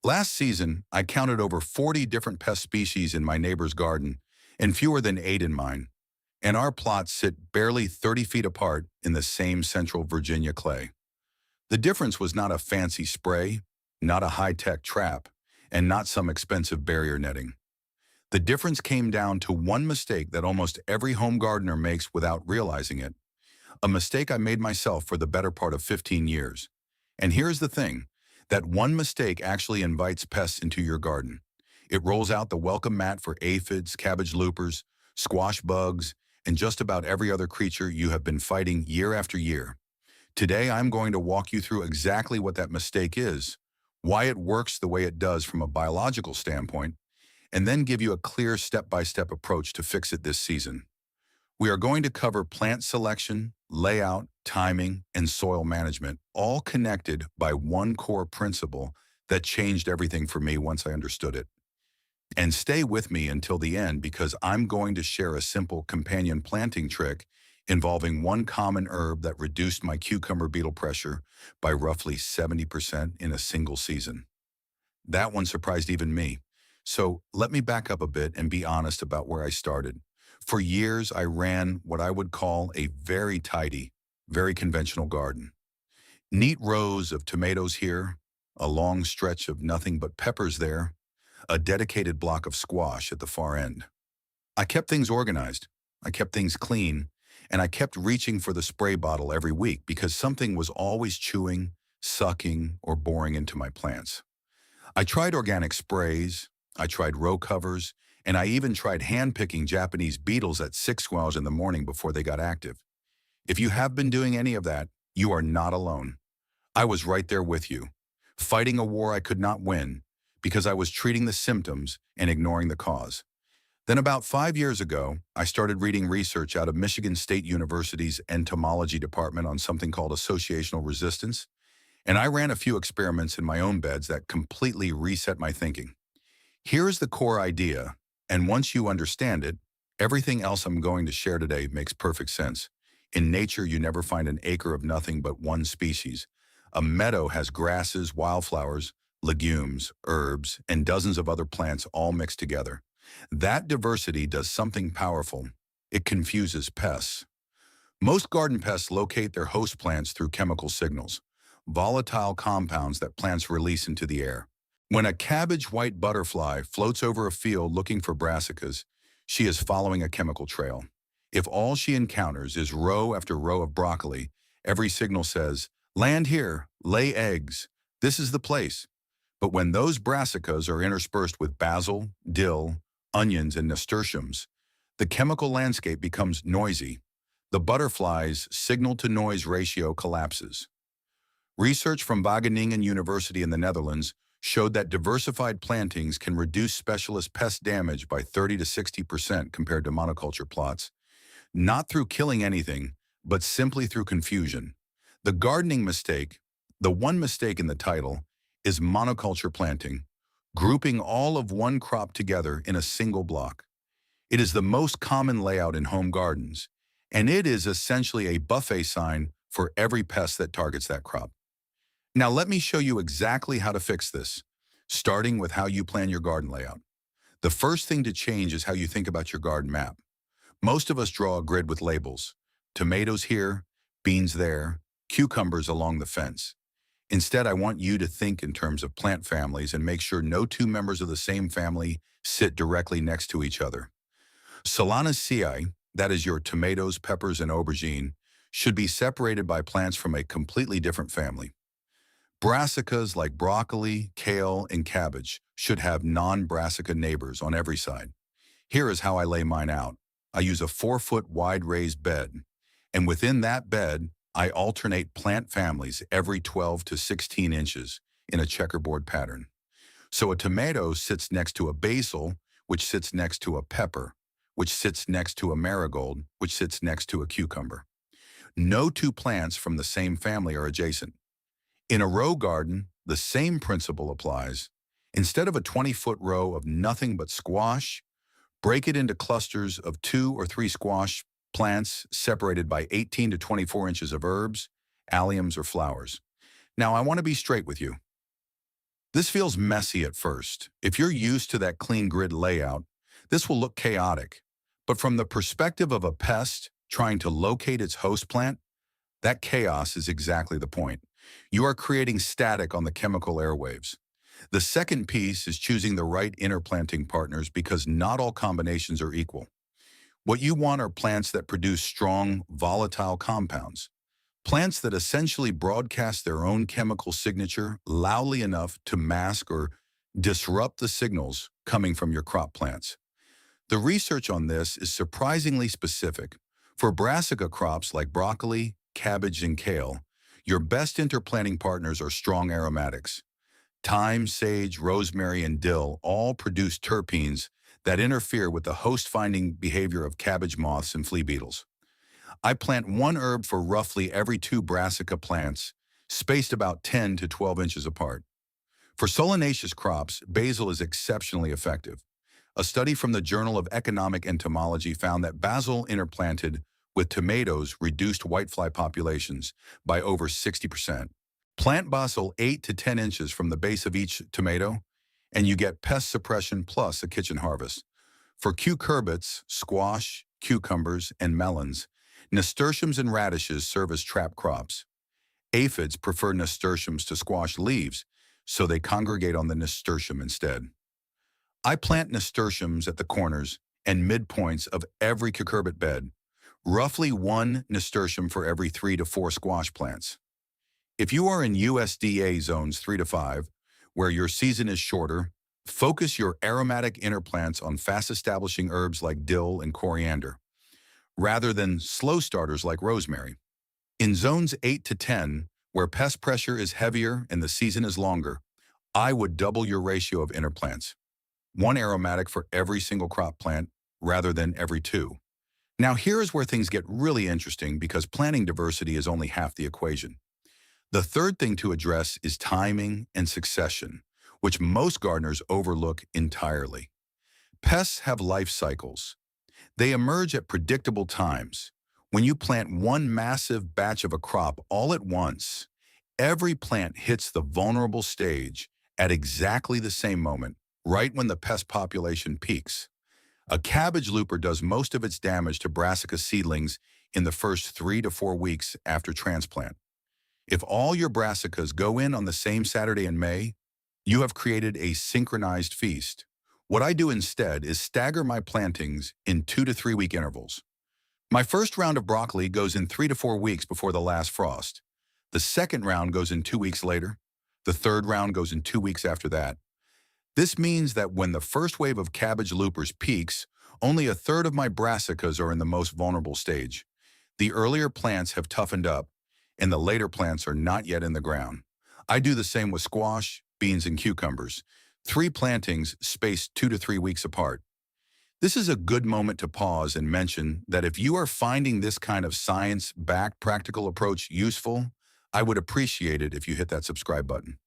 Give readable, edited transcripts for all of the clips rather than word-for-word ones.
Last season, I counted over 40 different pest species in my neighbor's garden and fewer than 8 in mine. And our plots sit barely 30 feet apart in the same central Virginia clay. The difference was not a fancy spray, not a high-tech trap, and not some expensive barrier netting. The difference came down to one mistake that almost every home gardener makes without realizing it. A mistake I made myself for the better part of 15 years. And here's the thing, that one mistake actually invites pests into your garden. It rolls out the welcome mat for aphids, cabbage loopers, squash bugs, and just about every other creature you have been fighting year after year. Today, I'm going to walk you through exactly what that mistake is, why it works the way it does from a biological standpoint, and then give you a clear step-by-step approach to fix it this season. We are going to cover plant selection, layout, timing, and soil management, all connected by one core principle that changed everything for me once I understood it. And stay with me until the end because I'm going to share a simple companion planting trick involving one common herb that reduced my cucumber beetle pressure by roughly 70% in a single season. That one surprised even me. So let me back up a bit and be honest about where I started. For years, I ran what I would call a very tidy, very conventional garden. Neat rows of tomatoes here, a long stretch of nothing but peppers there, a dedicated block of squash at the far end. I kept things organized, I kept things clean, and I kept reaching for the spray bottle every week because something was always chewing, sucking, or boring into my plants. I tried organic sprays, I tried row covers, and I even tried hand-picking Japanese beetles at 6 hours in the morning before they got active. If you have been doing any of that, you are not alone. I was right there with you, fighting a war I could not win because I was treating the symptoms and ignoring the cause. Then about 5 years ago, I started reading research out of Michigan State University's entomology department on something called associational resistance, and I ran a few experiments in my own beds that completely reset my thinking. Here's the core idea, and once you understand it, everything else I'm going to share today makes perfect sense. In nature, you never find an acre of nothing but one species. A meadow has grasses, wildflowers, legumes, herbs, and dozens of other plants all mixed together. That diversity does something powerful. It confuses pests. Most garden pests locate their host plants through chemical signals, volatile compounds that plants release into the air. When a cabbage white butterfly floats over a field looking for brassicas, she is following a chemical trail. If all she encounters is row after row of broccoli, every signal says, "Land here, lay eggs. This is the place." But when those brassicas are interspersed with basil, dill, onions, and nasturtiums, the chemical landscape becomes noisy. The butterfly's signal-to-noise ratio collapses. Research from Wageningen University in the Netherlands showed that diversified plantings can reduce specialist pest damage by 30 to 60% compared to monoculture plots, not through killing anything, but simply through confusion. The gardening mistake, the one mistake in the title, is monoculture planting, grouping all of one crop together in a single block. It is the most common layout in home gardens, and it is essentially a buffet sign for every pest that targets that crop. Now let me show you exactly how to fix this, starting with how you plan your garden layout. The first thing to change is how you think about your garden map. Most of us draw a grid with labels. Tomatoes here, beans there, cucumbers along the fence. Instead, I want you to think in terms of plant families and make sure no two members of the same family sit directly next to each other. Solanaceae, that is your tomatoes, peppers, and aubergine, should be separated by plants from a completely different family. Brassicas like broccoli, kale, and cabbage should have non-brassica neighbors on every side. Here is how I lay mine out. I use a 4-foot wide raised bed, and within that bed, I alternate plant families every 12 to 16 inches in a checkerboard pattern. So a tomato sits next to a basil, which sits next to a pepper, which sits next to a marigold, which sits next to a cucumber. No two plants from the same family are adjacent. In a row garden, the same principle applies. Instead of a 20-foot row of nothing but squash, break it into clusters of 2 or 3 squash plants separated by 18 to 24 inches of herbs, alliums, or flowers. Now, I want to be straight with you. This feels messy at first. If you're used to that clean grid layout, this will look chaotic. But from the perspective of a pest trying to locate its host plant, that chaos is exactly the point. You are creating static on the chemical airwaves. The second piece is choosing the right interplanting partners because not all combinations are equal. What you want are plants that produce strong, volatile compounds. Plants that essentially broadcast their own chemical signature loudly enough to mask or disrupt the signals coming from your crop plants. The research on this is surprisingly specific. For brassica crops like broccoli, cabbage, and kale, your best interplanting partners are strong aromatics. Thyme, sage, rosemary, and dill all produce terpenes that interfere with the host-finding behavior of cabbage moths and flea beetles. I plant one herb for roughly every two brassica plants, spaced about 10 to 12 inches apart. For solanaceous crops, basil is exceptionally effective. A study from the Journal of Economic Entomology found that basil interplanted with tomatoes reduced whitefly populations by over 60%. Plant basil 8 to 10 inches from the base of each tomato, and you get pest suppression plus a kitchen harvest. For cucurbits, squash, cucumbers, and melons, nasturtiums and radishes serve as trap crops. Aphids prefer nasturtiums to squash leaves, so they congregate on the nasturtium instead. I plant nasturtiums at the corners and midpoints of every cucurbit bed, roughly one nasturtium for every 3 to 4 squash plants. If you are in USDA zones 3 to 5, where your season is shorter, focus your aromatic interplants on fast-establishing herbs like dill and coriander, rather than slow starters like rosemary. In zones 8 to 10, where pest pressure is heavier and the season is longer, I would double your ratio of interplants. One aromatic for every single crop plant, rather than every two. Now here is where things get really interesting because planting diversity is only half the equation. The third thing to address is timing and succession, which most gardeners overlook entirely. Pests have life cycles. They emerge at predictable times. When you plant one massive batch of a crop all at once, every plant hits the vulnerable stage at exactly the same moment, right when the pest population peaks. A cabbage looper does most of its damage to brassica seedlings in the first 3 to 4 weeks after transplant. If all your brassicas go in on the same Saturday in May, you have created a synchronized feast. What I do instead is stagger my plantings in 2 to 3 week intervals. My first round of broccoli goes in 3 to 4 weeks before the last frost. The second round goes in 2 weeks later. The third round goes in 2 weeks after that. This means that when the first wave of cabbage loopers peaks, only a third of my brassicas are in the most vulnerable stage. The earlier plants have toughened up, and the later plants are not yet in the ground. I do the same with squash, beans, and cucumbers. 3 plantings spaced 2 to 3 weeks apart. This is a good moment to pause and mention that if you are finding this kind of science-backed practical approach useful, I would appreciate it if you hit that subscribe button.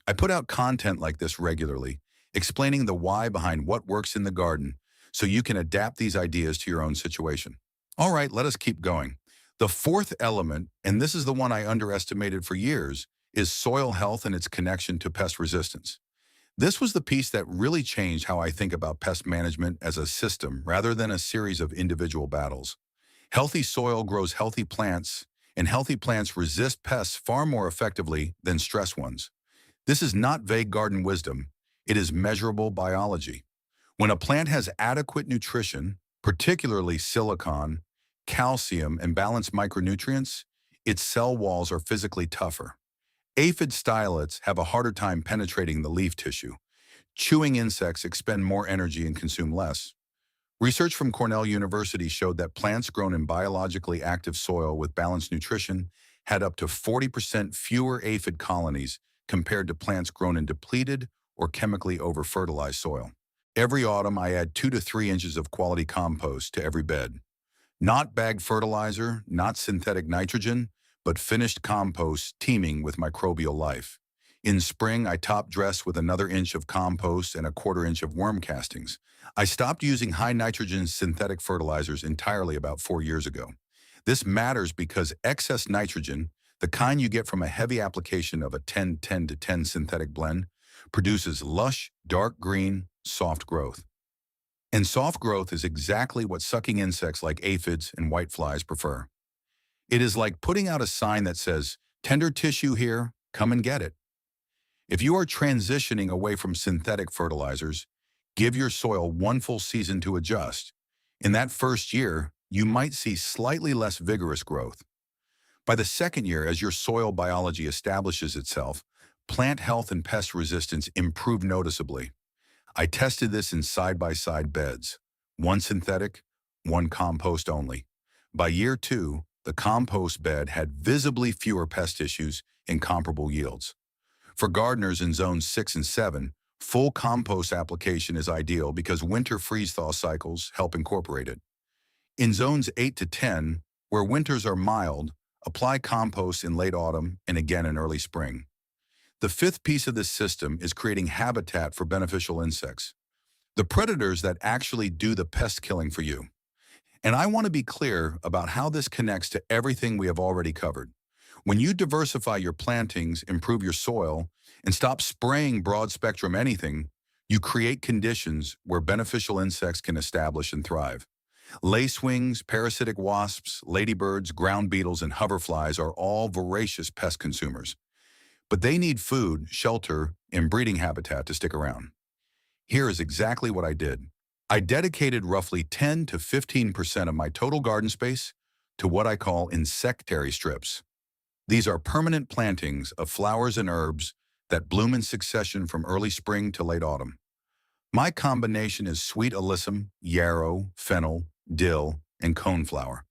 I put out content like this regularly, explaining the why behind what works in the garden, so you can adapt these ideas to your own situation. All right, let us keep going. The fourth element, and this is the one I underestimated for years, is soil health and its connection to pest resistance. This was the piece that really changed how I think about pest management as a system rather than a series of individual battles. Healthy soil grows healthy plants, and healthy plants resist pests far more effectively than stressed ones. This is not vague garden wisdom, it is measurable biology. When a plant has adequate nutrition, particularly silicon, calcium, and balanced micronutrients, its cell walls are physically tougher. Aphid stylets have a harder time penetrating the leaf tissue. Chewing insects expend more energy and consume less. Research from Cornell University showed that plants grown in biologically active soil with balanced nutrition had up to 40% fewer aphid colonies compared to plants grown in depleted or chemically over-fertilized soil. Every autumn, I add 2 to 3 inches of quality compost to every bed. Not bagged fertilizer, not synthetic nitrogen, but finished compost teeming with microbial life. In spring, I top dress with another inch of compost and a 1/4 inch of worm castings. I stopped using high nitrogen synthetic fertilizers entirely about 4 years ago. This matters because excess nitrogen, the kind you get from a heavy application of a 10-10-10 synthetic blend, produces lush, dark green, soft growth. And soft growth is exactly what sucking insects like aphids and whiteflies prefer. It is like putting out a sign that says, "Tender tissue here, come and get it." If you are transitioning away from synthetic fertilizers, give your soil one full season to adjust. In that first year, you might see slightly less vigorous growth. By the second year, as your soil biology establishes itself, plant health and pest resistance improve noticeably. I tested this in side-by-side beds, one synthetic, one compost only. By year 2, the compost bed had visibly fewer pest issues and comparable yields. For gardeners in zones 6 and 7, full compost application is ideal because winter freeze-thaw cycles help incorporate it. In zones 8 to 10, where winters are mild, apply compost in late autumn and again in early spring. The fifth piece of this system is creating habitat for beneficial insects, the predators that actually do the pest killing for you. And I want to be clear about how this connects to everything we have already covered. When you diversify your plantings, improve your soil, and stop spraying broad-spectrum anything, you create conditions where beneficial insects can establish and thrive. Lacewings, parasitic wasps, ladybirds, ground beetles, and hoverflies are all voracious pest consumers. But they need food, shelter, and breeding habitat to stick around. Here is exactly what I did. I dedicated roughly 10 to 15% of my total garden space to what I call insectary strips. These are permanent plantings of flowers and herbs that bloom in succession from early spring to late autumn. My combination is sweet alyssum, yarrow, fennel, dill, and coneflower.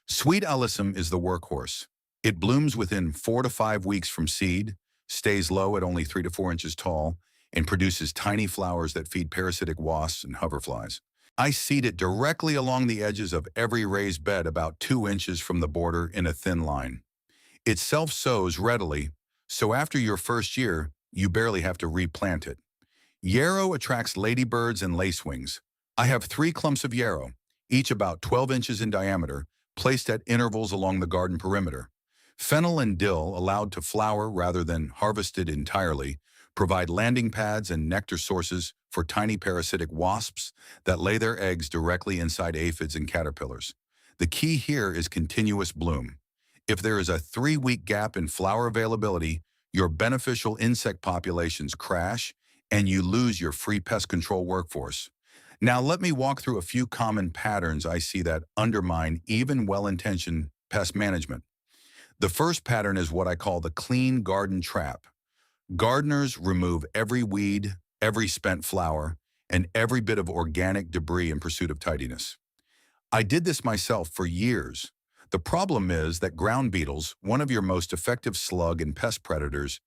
Sweet alyssum is the workhorse. It blooms within 4 to 5 weeks from seed, stays low at only 3 to 4 inches tall, and produces tiny flowers that feed parasitic wasps and hoverflies. I seed it directly along the edges of every raised bed about 2 inches from the border in a thin line. It self-sows readily, so after your first year, you barely have to replant it. Yarrow attracts ladybirds and lacewings. I have 3 clumps of yarrow, each about 12 inches in diameter, placed at intervals along the garden perimeter. Fennel and dill, allowed to flower rather than harvested entirely, provide landing pads and nectar sources for tiny parasitic wasps that lay their eggs directly inside aphids and caterpillars. The key here is continuous bloom. If there is a 3-week gap in flower availability, your beneficial insect populations crash and you lose your free pest control workforce. Now let me walk through a few common patterns I see that undermine even well-intentioned pest management. The first pattern is what I call the clean garden trap. Gardeners remove every weed, every spent flower, and every bit of organic debris in pursuit of tidiness. I did this myself for years. The problem is that ground beetles, one of your most effective slug and pest predators,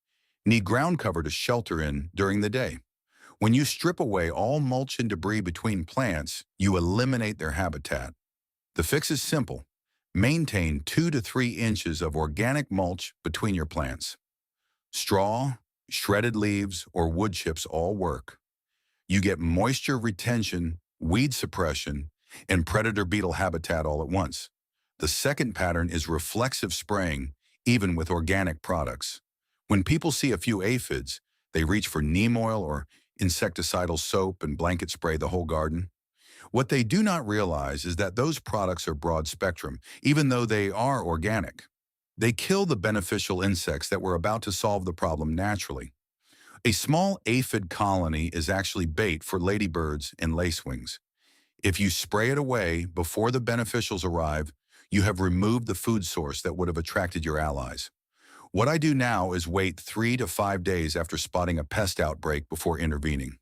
need ground cover to shelter in during the day. When you strip away all mulch and debris between plants, you eliminate their habitat. The fix is simple. Maintain 2 to 3 inches of organic mulch between your plants. Straw, shredded leaves, or wood chips all work. You get moisture retention, weed suppression, and predator beetle habitat all at once. The second pattern is reflexive spraying, even with organic products. When people see a few aphids, they reach for neem oil or insecticidal soap and blanket spray the whole garden. What they do not realize is that those products are broad spectrum, even though they are organic. They kill the beneficial insects that were about to solve the problem naturally. A small aphid colony is actually bait for ladybirds and lacewings. If you spray it away before the beneficials arrive, you have removed the food source that would have attracted your allies. What I do now is wait 3 to 5 days after spotting a pest outbreak before intervening.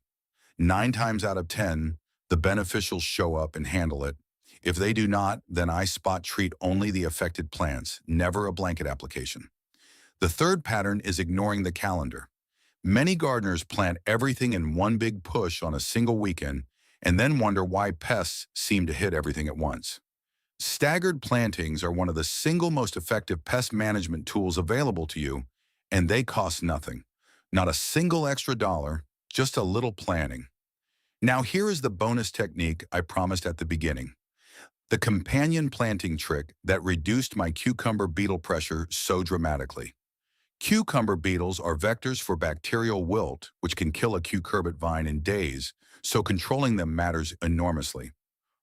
9 times out of 10, the beneficials show up and handle it. If they do not, then I spot treat only the affected plants, never a blanket application. The third pattern is ignoring the calendar. Many gardeners plant everything in one big push on a single weekend and then wonder why pests seem to hit everything at once. Staggered plantings are one of the single most effective pest management tools available to you, and they cost nothing. Not a single extra dollar, just a little planning. Now here is the bonus technique I promised at the beginning. The companion planting trick that reduced my cucumber beetle pressure so dramatically. Cucumber beetles are vectors for bacterial wilt, which can kill a cucurbit vine in days, so controlling them matters enormously.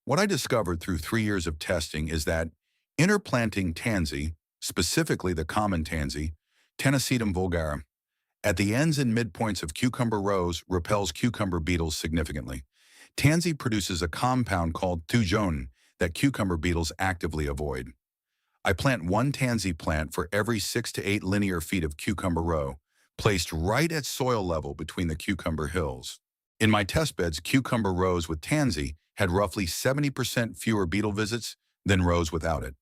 What I discovered through 3 years of testing is that interplanting tansy, specifically the common tansy, Tenacetium vulgare, at the ends and midpoints of cucumber rows repels cucumber beetles significantly. Tansy produces a compound called thujone that cucumber beetles actively avoid. I plant one tansy plant for every 6 to 8 linear feet of cucumber row, placed right at soil level between the cucumber hills. In my test beds, cucumber rows with tansy had roughly 70% fewer beetle visits than rows without it.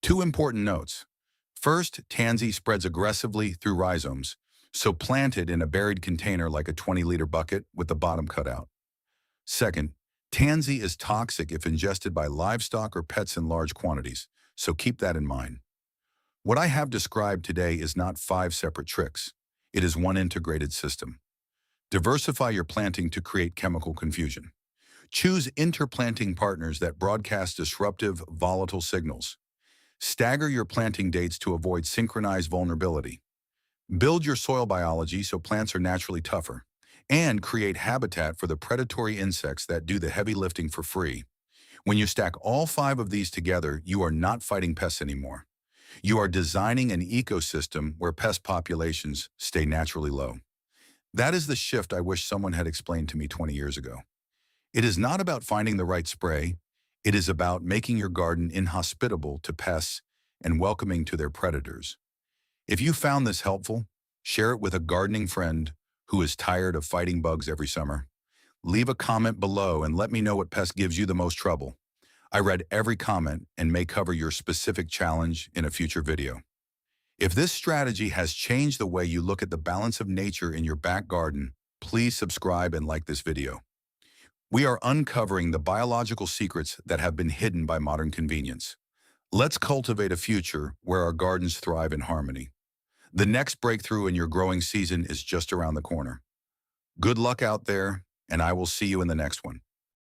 Two important notes. First, tansy spreads aggressively through rhizomes, so plant it in a buried container like a 20-liter bucket with the bottom cut out. Second, tansy is toxic if ingested by livestock or pets in large quantities, so keep that in mind. What I have described today is not 5 separate tricks. It is one integrated system. Diversify your planting to create chemical confusion. Choose interplanting partners that broadcast disruptive, volatile signals. Stagger your planting dates to avoid synchronized vulnerability. Build your soil biology so plants are naturally tougher. And create habitat for the predatory insects that do the heavy lifting for free. When you stack all 5 of these together, you are not fighting pests anymore. You are designing an ecosystem where pest populations stay naturally low. That is the shift I wish someone had explained to me 20 years ago. It is not about finding the right spray. It is about making your garden inhospitable to pests and welcoming to their predators. If you found this helpful, share it with a gardening friend who is tired of fighting bugs every summer. Leave a comment below and let me know what pest gives you the most trouble. I read every comment and may cover your specific challenge in a future video. If this strategy has changed the way you look at the balance of nature in your back garden, please subscribe and like this video. We are uncovering the biological secrets that have been hidden by modern convenience. Let's cultivate a future where our gardens thrive in harmony. The next breakthrough in your growing season is just around the corner. Good luck out there, and I will see you in the next one.